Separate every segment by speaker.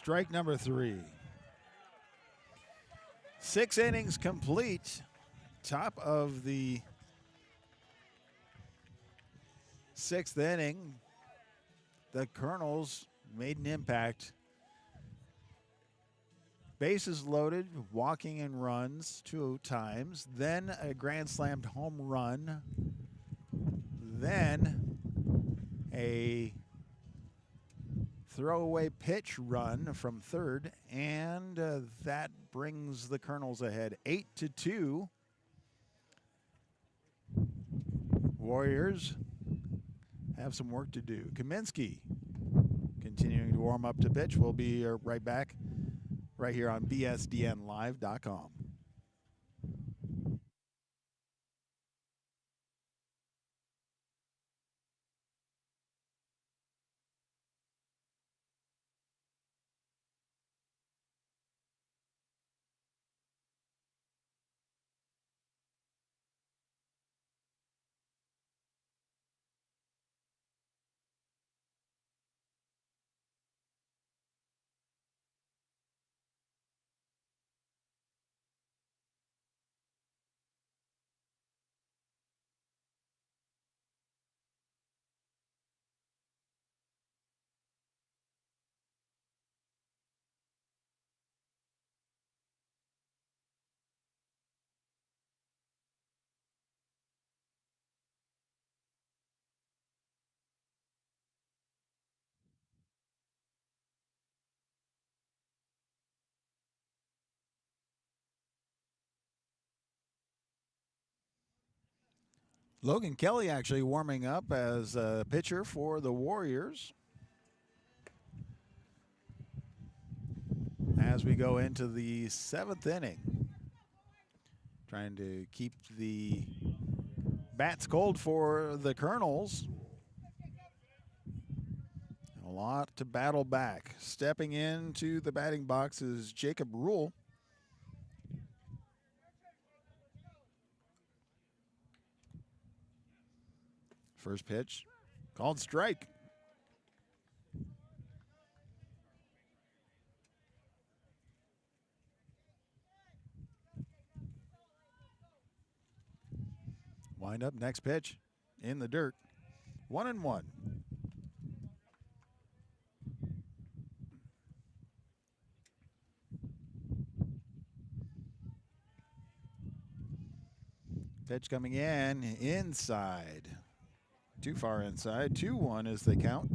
Speaker 1: strike number 3. 6 innings complete. Top of the 6th inning. The Colonels made an impact. Bases loaded, walking and runs 2 times, then a grand slammed home run, then a throwaway pitch run from third, and that brings the Colonels ahead 8-2. Warriors have some work to do. Kaminsky continuing to warm up to pitch. We'll be right back right here on bsdnlive.com. Logan Kelly actually warming up as a pitcher for the Warriors. As we go into the 7th inning, trying to keep the bats cold for the Colonels. A lot to battle back. Stepping into the batting box is Jacob Rule. First pitch, called strike. Wind up, next pitch, in the dirt. 1-1. Pitch coming in, inside. Too far inside. 2-1 is the count.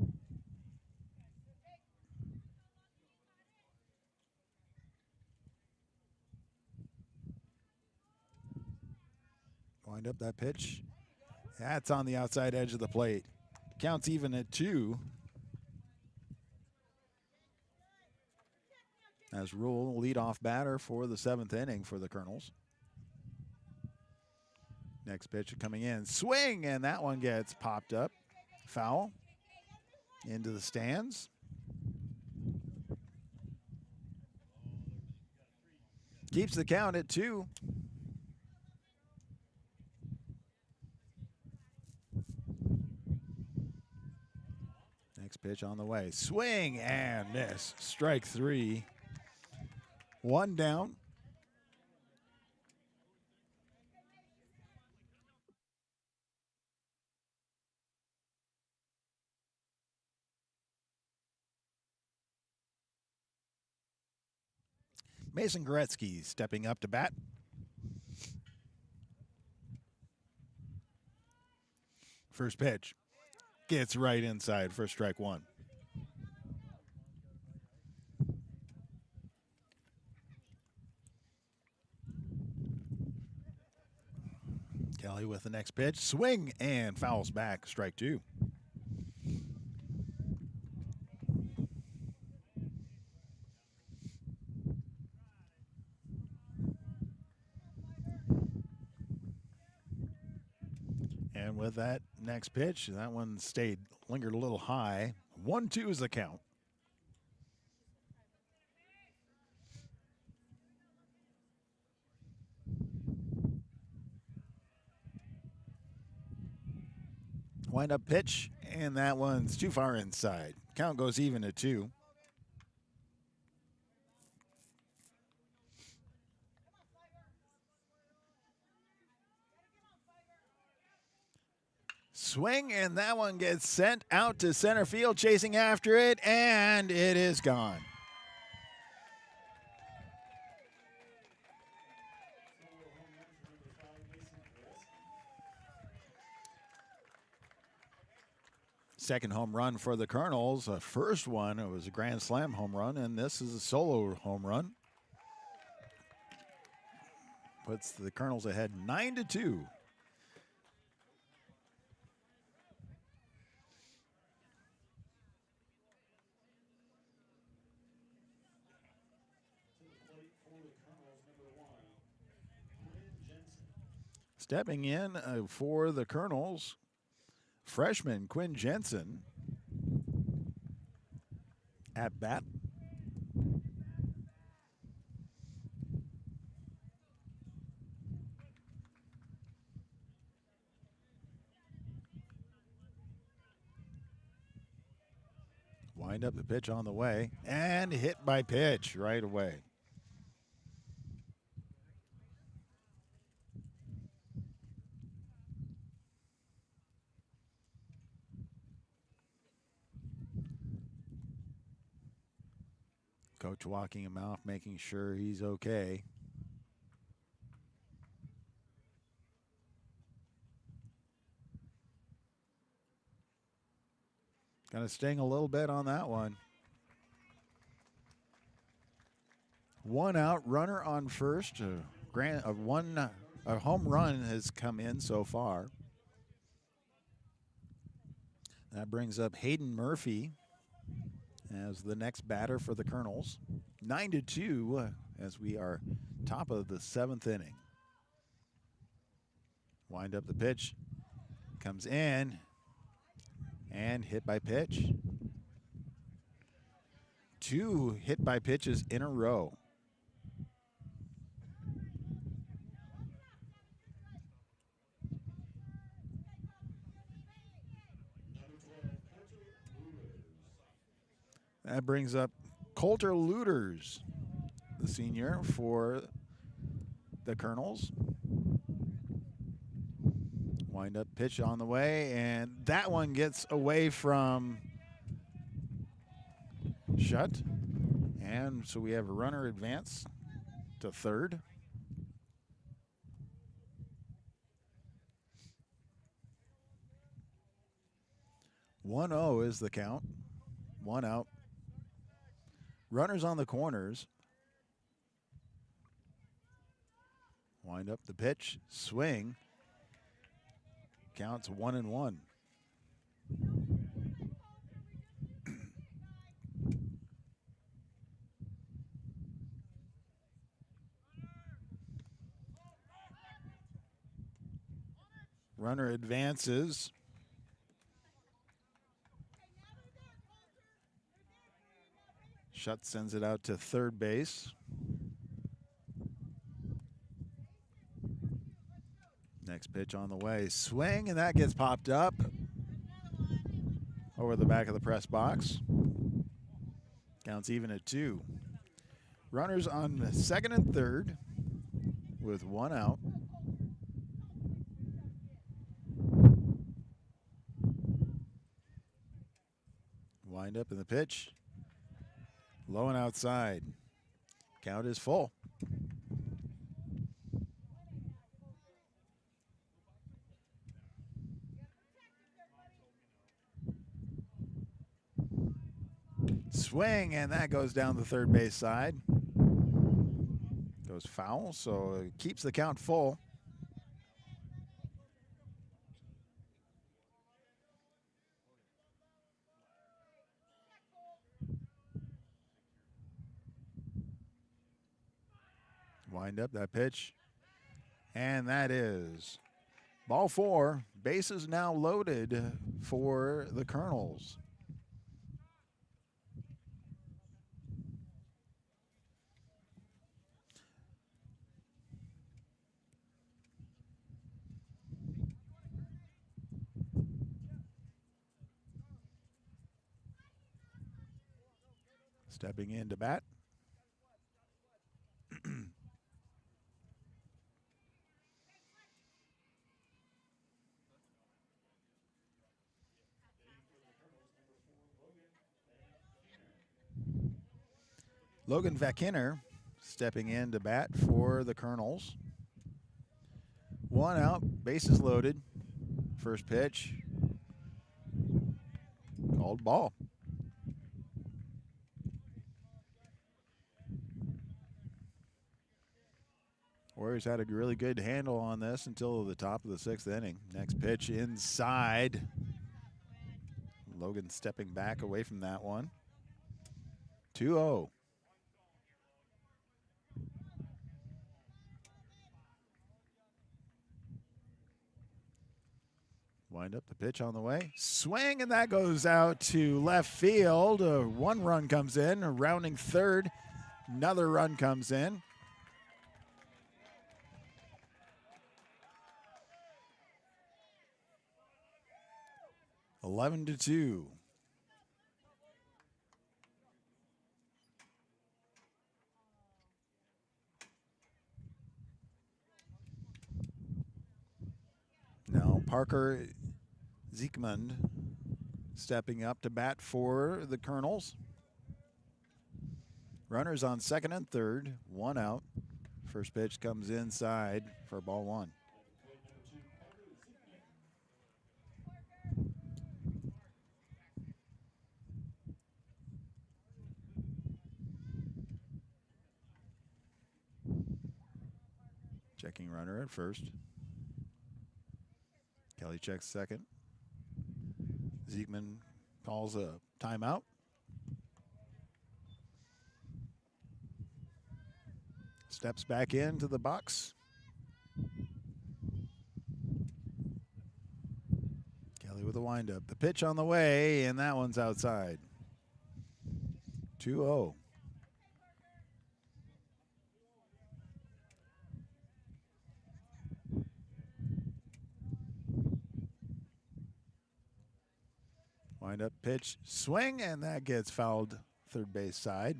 Speaker 1: Wind up that pitch. That's on the outside edge of the plate. Counts even at 2. As Rule, leadoff batter for the 7th inning for the Colonels. Next pitch coming in. Swing, and that one gets popped up. Foul. Into the stands. Keeps the count at 2. Next pitch on the way. Swing and miss. Strike 3. 1 down. Mason Gretzky stepping up to bat. First pitch gets right inside for strike 1. Kelly with the next pitch. Swing and fouls back. Strike 2. And with that next pitch, that one lingered a little high. 1-2 is the count. Wind up pitch, and that one's too far inside. Count goes even at 2. Swing, and that one gets sent out to center field, chasing after it, and it is gone. Second home run for the Colonels. First one, it was a grand slam home run, and this is a solo home run. Puts the Colonels ahead 9-2. Stepping in for the Colonels, freshman Quinn Jensen at bat. Wind up the pitch on the way and hit by pitch right away. Coach walking him off, making sure he's okay. Gonna sting a little bit on that one. One out, runner on first. A home run has come in so far. That brings up Hayden Murphy as the next batter for the Colonels. 9-2 as we are top of the 7th inning. Wind up the pitch. Comes in and hit by pitch. 2 hit by pitches in a row. That brings up Coulter Looters, the senior for the Colonels. Wind up pitch on the way, and that one gets away from Shutt. And so we have a runner advance to third. "1-0 is the count. 1 out. Runners on the corners. Wind up the pitch, swing. Counts 1-1. Runner advances. Shutt sends it out to third base. Next pitch on the way. Swing, and that gets popped up over the back of the press box. Counts even at 2. Runners on second and third with 1 out. Wind up in the pitch. Low and outside. Count is full. Swing, and that goes down the third base side. Goes foul, so it keeps the count full. Wind up that pitch. And that is ball 4. Bases now loaded for the Colonels. Stepping in to bat. Logan Vakinner stepping in to bat for the Colonels. 1 out, bases loaded. First pitch, called ball. Warriors had a really good handle on this until the top of the 6th inning. Next pitch inside. Logan stepping back away from that one. 2-0. Wind up the pitch on the way. Swing, and that goes out to left field. 1 run comes in, rounding third. Another run comes in. (11-2). Now Parker Ziekmund stepping up to bat for the Colonels. Runners on second and third, 1 out. First pitch comes inside for ball 1. Checking runner at first. Kelly checks second. Ziekman calls a timeout. Steps back into the box. Kelly with a windup. The pitch on the way, and that one's outside. 2-0. Wind up pitch, swing, and that gets fouled third base side.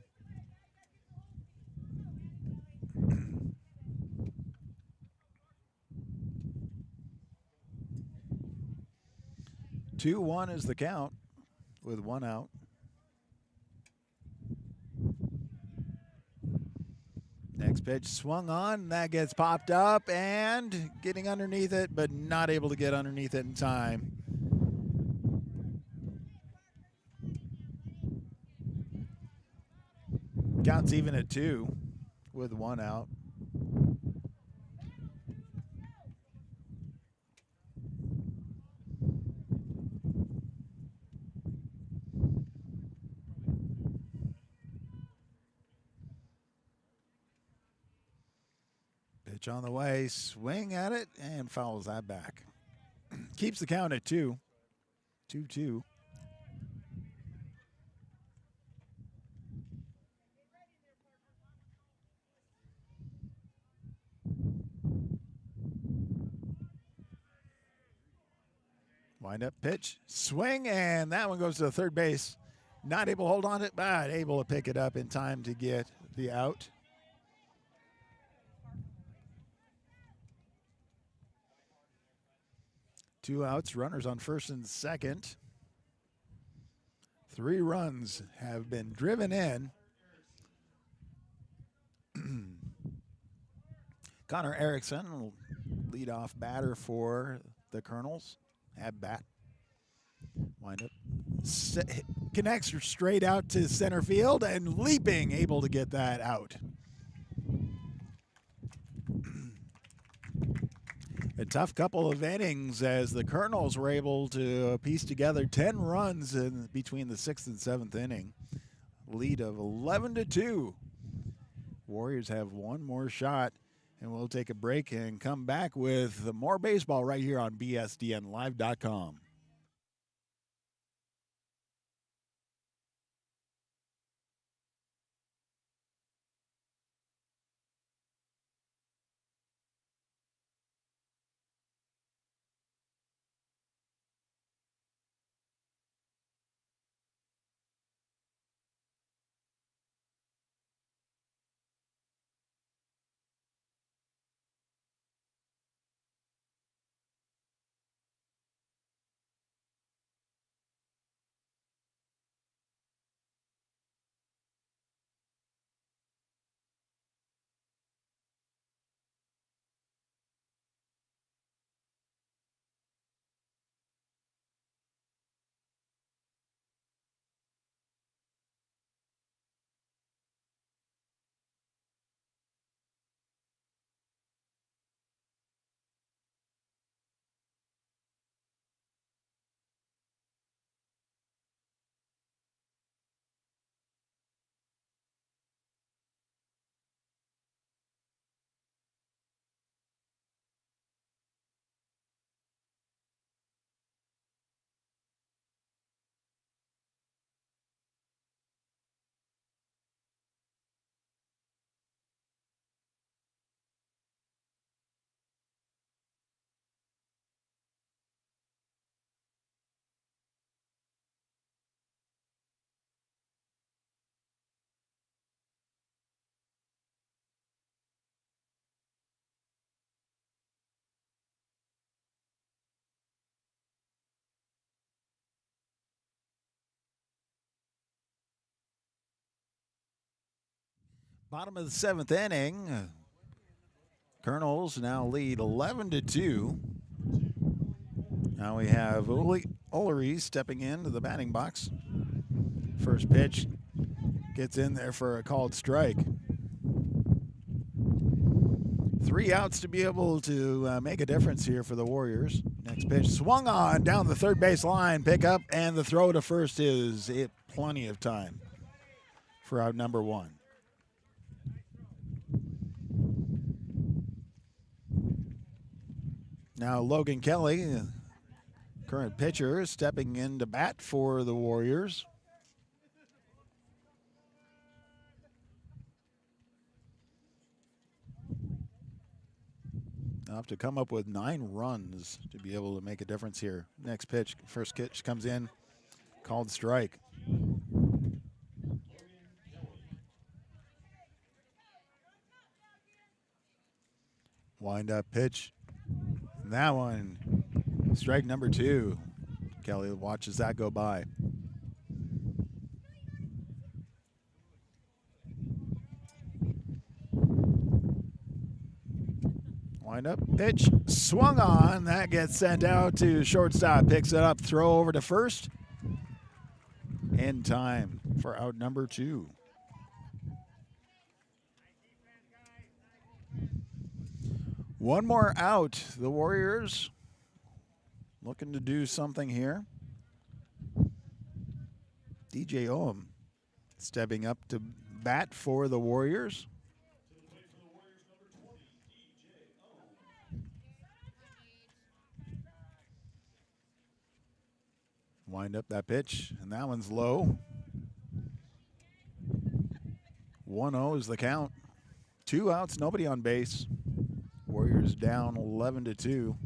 Speaker 1: Two 2-1 is the count with 1 out. Next pitch swung on, that gets popped up and getting underneath it, but not able to get underneath it in time. Counts even at 2 with 1 out. Pitch on the way, swing at it, and fouls that back. Keeps the count at 2. 2-2. Wind up pitch, swing, and that one goes to the third base. Not able to hold on to it, but able to pick it up in time to get the out. Two outs, runners on first and second. 3 runs have been driven in. Connor Erickson, lead off batter for the Colonels. At bat. Wind up. Connects straight out to center field and leaping, able to get that out. A tough couple of innings as the Colonels were able to piece together 10 runs in between the 6th and 7th inning. Lead of 11-2. Warriors have one more shot, and we'll take a break and come back with more baseball right here on BSDNlive.com. Bottom of the 7th inning. Colonels now lead 11-2. Now we have Ullery stepping into the batting box. First pitch gets in there for a called strike. 3 outs to be able to make a difference here for the Warriors. Next pitch swung on down the third base line, pick up, and the throw to first is plenty of time for out number 1. Now Logan Kelly, current pitcher, stepping in to bat for the Warriors. Now have to come up with 9 runs to be able to make a difference here. Next pitch, first pitch comes in, called strike. Wind up pitch. And that one, strike number 2. Kelly watches that go by. Wind up pitch, swung on. That gets sent out to shortstop. Picks it up, throw over to first. In time for out number 2. One more out. The Warriors looking to do something here. DJ Ohm stepping up to bat for the Warriors. Wind up that pitch, and that one's low. 1-0 is the count. 2 outs, nobody on base. Warriors down 11-2.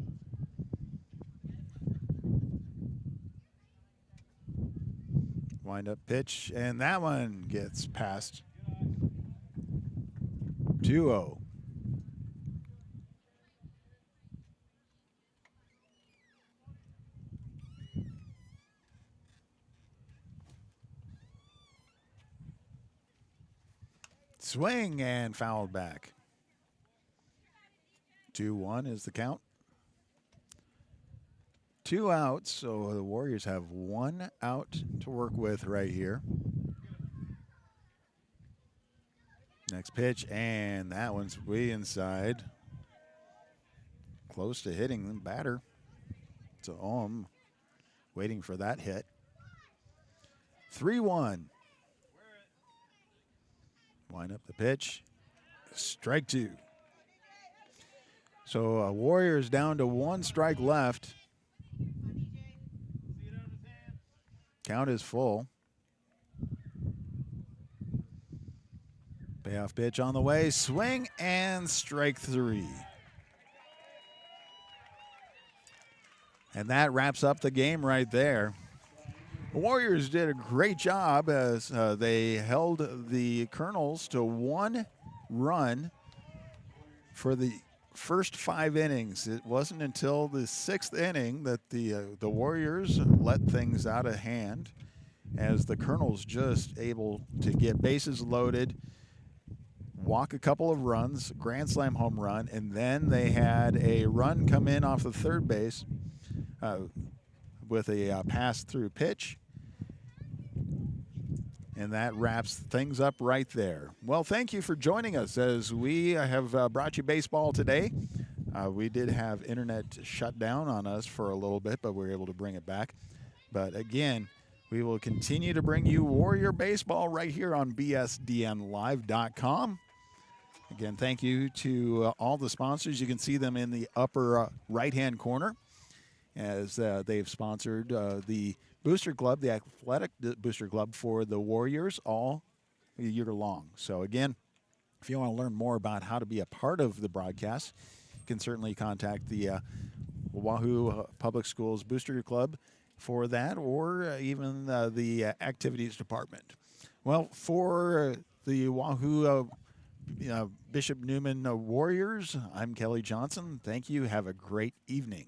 Speaker 1: Wind up pitch, and that one gets past. 2-0. Swing and fouled back. 2-1 is the count. 2 outs, so the Warriors have 1 out to work with right here. Next pitch, and that one's way inside. Close to hitting the batter. So Ohm waiting for that hit. 3-1. Wind up the pitch. Strike 2. So Warriors down to 1 strike left. Count is full. Payoff pitch on the way. Swing and strike 3. And that wraps up the game right there. The Warriors did a great job as they held the Colonels to 1 run for the first 5 innings. It wasn't until the 6th inning that the Warriors let things out of hand, as the Colonels just able to get bases loaded, walk a couple of runs, grand slam home run, and then they had a run come in off the third base with a pass-through pitch. And that wraps things up right there. Well, thank you for joining us as we have brought you baseball today. We did have internet shut down on us for a little bit, but we were able to bring it back. But again, we will continue to bring you Warrior baseball right here on bsdnlive.com. Again, thank you to all the sponsors. You can see them in the upper right-hand corner as they've sponsored the Booster Club, the athletic Booster Club for the Warriors all year long. So again, if you want to learn more about how to be a part of the broadcast, you can certainly contact the Wahoo Public Schools Booster Club for that, or even the activities department. Well, for the Wahoo Bishop Neumann Warriors, I'm Kelly Johnson. Thank you. Have a great evening.